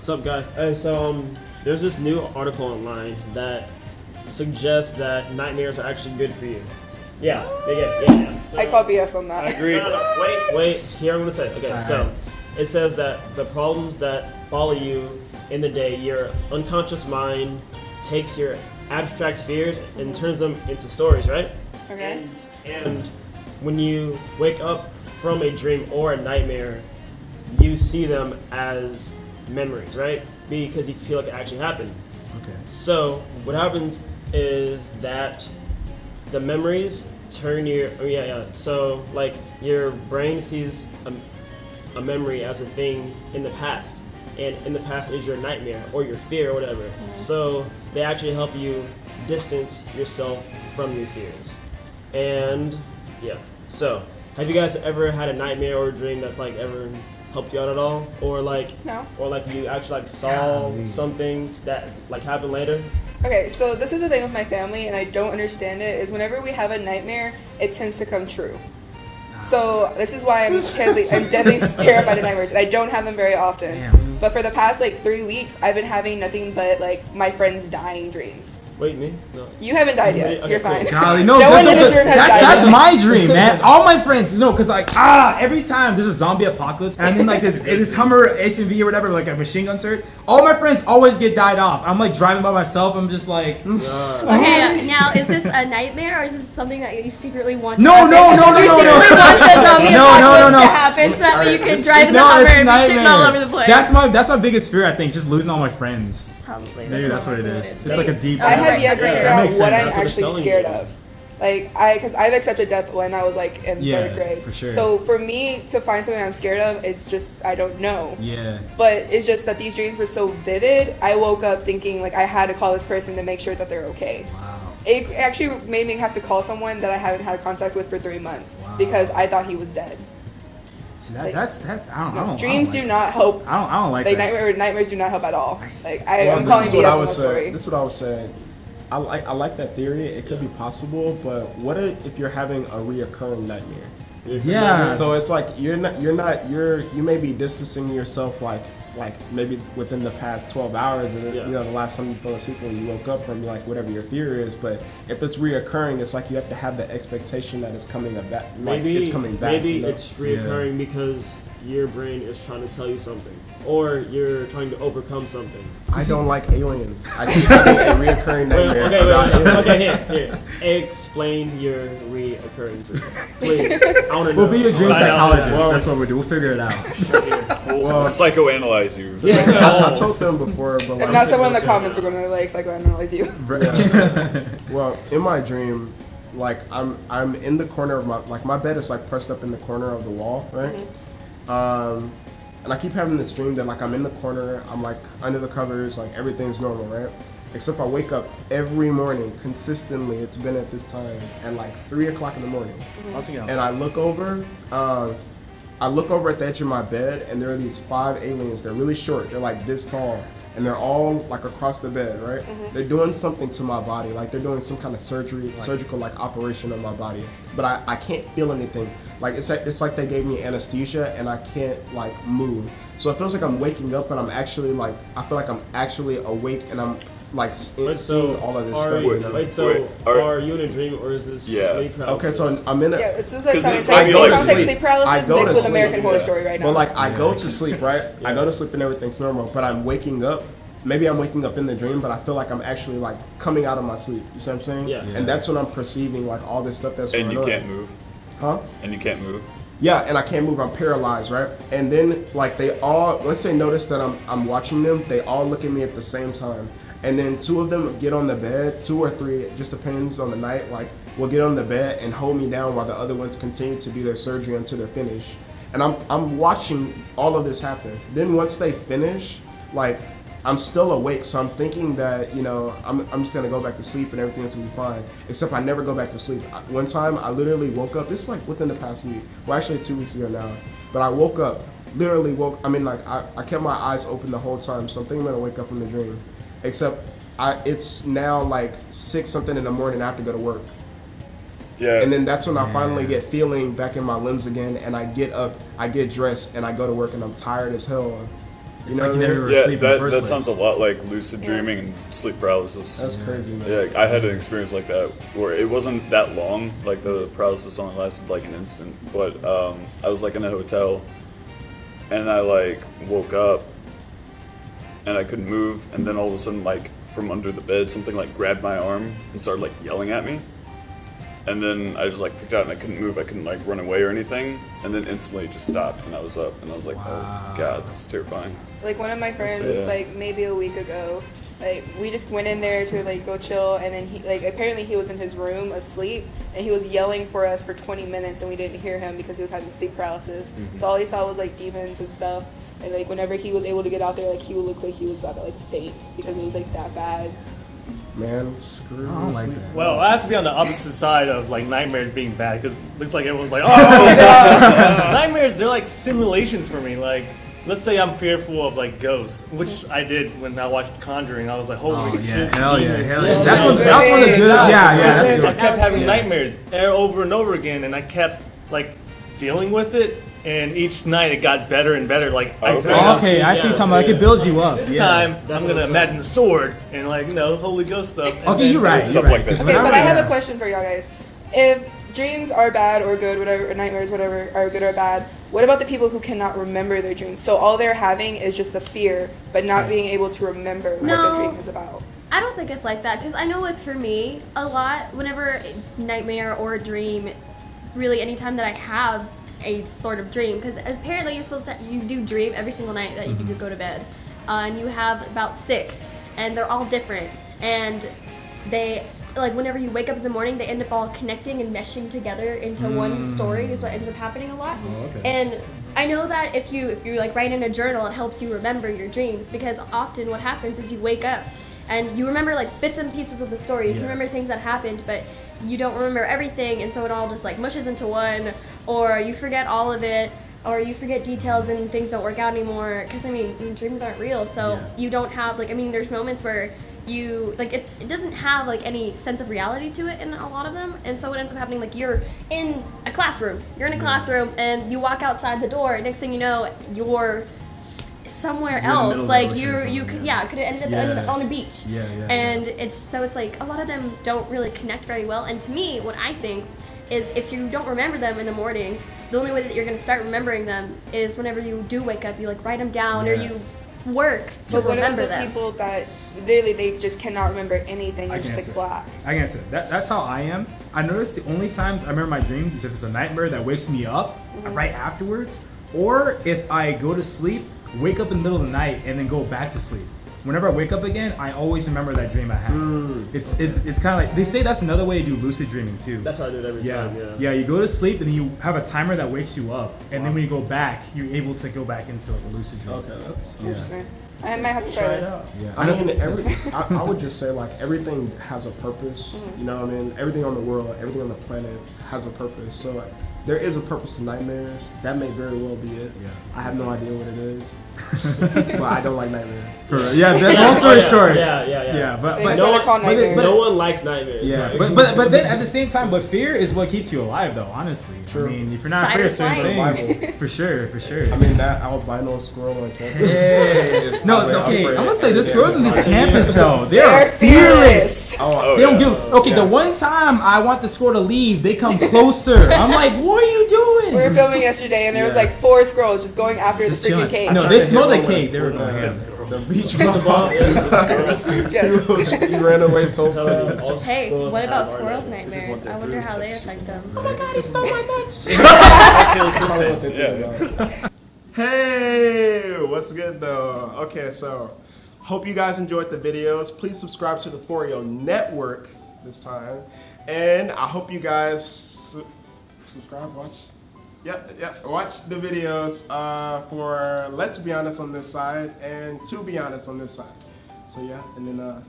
What's up, guys? Hey, so there's this new article online that suggests that nightmares are actually good for you. Yeah. So, I call BS on that. I agree. Wait. Here I'm gonna say. Okay, so it says that the problems that follow you in the day, your unconscious mind takes your abstract fears and turns them into stories, right? Okay. And when you wake up from a dream or a nightmare, you see them as memories, right? Because you feel like it actually happened. Okay. So what happens is that the memories turn your So like your brain sees a memory as a thing in the past, and in the past is your nightmare or your fear or whatever. So they actually help you distance yourself from your fears. And yeah. So have you guys ever had a nightmare or a dream that's like ever helped you out at all, or like No. or like you actually like saw something that like happened later? Okay, so this is the thing with my family, and I don't understand it, is whenever we have a nightmare, it tends to come true. So this is why I'm deadly terrified of nightmares, and I don't have them very often. Damn. But for the past like 3 weeks, I've been having nothing but like my friends dying dreams. Wait, me? No. You haven't died yet. Okay, You're cool. fine. Golly, No one in this room has died that's yet. my dream, man. All my friends, cause like every time there's a zombie apocalypse, and then like this Hummer HMV or whatever, like a machine gun turret, all my friends always get died off. I'm like driving by myself. I'm just like, Okay, now is this a nightmare or is this something that you secretly want to No. happen? You secretly want the zombie apocalypse to happen so that way you can drive in the Hummer and be shooting all over the place. That's my biggest fear. I think just losing all my friends. Probably. Maybe that's what it is. It's like a deep. I have yet to figure out what I'm That's what it's actually telling scared you. of. Like, because I've accepted death when I was like in third grade. for sure. So for me to find something I'm scared of, it's just, I don't know. Yeah. But it's just that these dreams were so vivid, I woke up thinking like I had to call this person to make sure that they're okay. Wow. It actually made me have to call someone that I haven't had contact with for 3 months Wow. because I thought he was dead. See, Like, that's I don't dreams like do not help. I don't like Like that. nightmares do not help at all. Like Well, I'm calling this is what BS I on was the saying. story. This is what I was saying. I like that theory. It could be possible, but what if you're having a reoccurring nightmare? Yeah. So it's like you may be distancing yourself like maybe within the past 12 hours, and you know the last time you fell asleep when you woke up from like whatever your fear is. But if it's reoccurring, it's like you have to have the expectation that it's coming back. Maybe it's coming back. Maybe you know? it's reoccurring because your brain is trying to tell you something, or you're trying to overcome something. I don't like aliens. I keep having a reoccurring nightmare about aliens. Okay, here. Explain your reoccurring dream, please. I want to know. We'll be your dream psychologist. Well, That's what we'll do. We'll figure it out. Well, psychoanalyze you. I told them before, but If not, someone in the comments are going to like psychoanalyze you. Well, in my dream, like I'm in the corner of my bed is like pressed up in the corner of the wall, right? And I keep having this dream that like I'm in the corner, I'm like under the covers, like everything's normal, right? Except I wake up every morning consistently. It's been at this time at like 3 o'clock in the morning, and I look over. I look over at the edge of my bed, and there are these 5 aliens. They're really short. They're like this tall, and they're all like across the bed, right? They're doing something to my body, like they're doing some kind of surgical like operation on my body, but I can't feel anything. Like it's like they gave me anesthesia, and I can't like move. So it feels like I'm waking up, and I'm actually like I feel like I'm actually awake, and I'm like seeing all of this stuff. Are you in a dream, or is this sleep paralysis? Okay, so I'm in a. Yeah, this is like sounds like sleep paralysis mixed with American Horror Story right now. Well, like I go to sleep, right? I go to sleep and everything's normal, but I'm waking up. Maybe I'm waking up in the dream, but I feel like I'm actually like coming out of my sleep. You see what I'm saying? Yeah. And that's when I'm perceiving like all this stuff that's going on. And you can't move. Huh? And you can't move. Yeah, and I can't move. I'm paralyzed, right? And then like they all, once they notice that I'm watching them, they all look at me at the same time. And then 2 of them get on the bed, 2 or 3, it just depends on the night. Like will get on the bed and hold me down while the other ones continue to do their surgery until they're finished. And I'm watching all of this happen. Then once they finish, like I'm still awake, so I'm thinking that, you know, I'm just gonna go back to sleep and everything's gonna be fine. Except I never go back to sleep. One time I literally woke up, this is like within the past week, well actually 2 weeks ago now, but I woke up, I kept my eyes open the whole time, so I'm thinking I'm gonna wake up from the dream. Except it's now like 6 something in the morning, I have to go to work. Yeah. And then that's when I finally get feeling back in my limbs again, and I get up, I get dressed, and I go to work, and I'm tired as hell. It's like you never were Yeah, asleep in the first that place. sounds a lot like lucid dreaming and sleep paralysis. That's crazy, man. Yeah, I had an experience like that where it wasn't that long. Like the paralysis only lasted like an instant. But I was like in a hotel, and I like woke up, and I couldn't move. And then all of a sudden, like from under the bed, something like grabbed my arm and started like yelling at me. And then I just like freaked out and I couldn't move. I couldn't like run away or anything. And then instantly it just stopped and I was up and I was like, oh god, that's terrifying. Like one of my friends, Yeah. like maybe a week ago, like we just went in there to like go chill, and then he like apparently he was in his room asleep, and he was yelling for us for 20 minutes, and we didn't hear him because he was having sleep paralysis. Mm-hmm. So all he saw was like demons and stuff, and like whenever he was able to get out there, like he would look like he was about to like faint because it was like that bad. Man, screw I don't like sleep. that. Well, I have to be on the opposite side of like nightmares being bad because it looks like everyone's like, oh god, nightmares. They're like simulations for me. Like, let's say I'm fearful of like ghosts, which I did when I watched Conjuring. I was like, holy Oh yeah, shit, hell yeah, demons. hell yeah. That's one of the good. Yeah, And that's then good. I kept having Yeah. nightmares over and over again, and I kept like dealing with it. And each night it got better and better. Like, I Okay. started Oh, okay, I see what you're talking about. Like, it builds you up. This Yeah. time, That's I'm what gonna I'm imagine the sword and like, you know, Holy Ghost stuff. and Okay, then- you're right. Stuff You're right. like that. 'Cause Okay, when but I have yeah. a question for y'all guys. If dreams are bad or good, whatever, or nightmares, whatever, are good or bad, what about the people who cannot remember their dreams? So all they're having is just the fear, but not being able to remember what No. the dream is about. I don't think it's like that because I know for me a lot. Whenever a nightmare or a dream, really anytime that I have a sort of dream, because apparently you do dream every single night that you go to bed, and you have about 6, and they're all different, and they like whenever you wake up in the morning, they end up all connecting and meshing together into one story. Is what ends up happening a lot. Oh, okay. And I know that if you like write in a journal, it helps you remember your dreams, because often what happens is you wake up and you remember like bits and pieces of the story. You can remember things that happened, but you don't remember everything, and so it all just like mushes into one, or you forget all of it, or you forget details and things don't work out anymore. Because I mean, dreams aren't real, so you don't have like, I mean, there's moments where you like it doesn't have like any sense of reality to it in a lot of them, and so what ends up happening, like you're in a classroom, and you walk outside the door, and next thing you know, you're somewhere You're in the middle else, of the like ocean or you something, could yeah. could have ended up on a beach. And it's like a lot of them don't really connect very well. And to me, what I think is if you don't remember them in the morning, the only way that you're going to start remembering them is whenever you do wake up, you like write them down or you work to But what about remember those them. people that literally they just cannot remember anything? They're just like black. I can answer that. That's how I am. I notice the only times I remember my dreams is if it's a nightmare that wakes me up right afterwards, or if I go to sleep, wake up in the middle of the night, and then go back to sleep. Whenever I wake up again, I always remember that dream I had. It's kind of like, they say that's another way to do lucid dreaming too. That's how I do it every time. Yeah. Yeah, you go to sleep and then you have a timer that wakes you up, and then when you go back, you're able to go back into like a lucid dream. Okay, that's Interesting. I might have to try this. Yeah. I mean, I would just say like everything has a purpose. You know what I mean? Everything on the world, everything on the planet has a purpose. So like, there is a purpose to nightmares. That may very well be it. Yeah. I have no idea what it is, but I don't like nightmares. Yeah, that's long story short. Yeah. But That's no what one- they're called nightmares. No one likes nightmares. yeah, Like, but then at the same time, but fear is what keeps you alive, though. Honestly, True. I mean, if you're not Fight afraid or of certain flight. things, for sure. I mean, that albino squirrel on campus. Hey. is No, probably okay, afraid. I'm gonna say this Yeah. girls in this campus though, they They're are fearless. Oh, They don't give. Okay, Yeah. the one time I want the squirrel to leave, they come closer. I'm like, what are you doing? We were filming yesterday, and there was Yeah. like 4 squirrels just going after Just the freaking chilling. cake. No, I they tried to smelled hit the one cake. with They were the- going. The beach ball. Yes. He ran away so Tell them fast. all Hey, squirrels what about have squirrels' armor. They just nightmares? want their I wonder food. how they affect them. Oh my god, he stole my nuts. Yeah. Hey, what's good though? Okay, so hope you guys enjoyed the videos. Please subscribe to the TheForreyoNetwork this time, and I hope you guys subscribe, watch. Yep. Watch the videos for Let's Be Honest on this side and To Be Honest on this side. So yeah, and then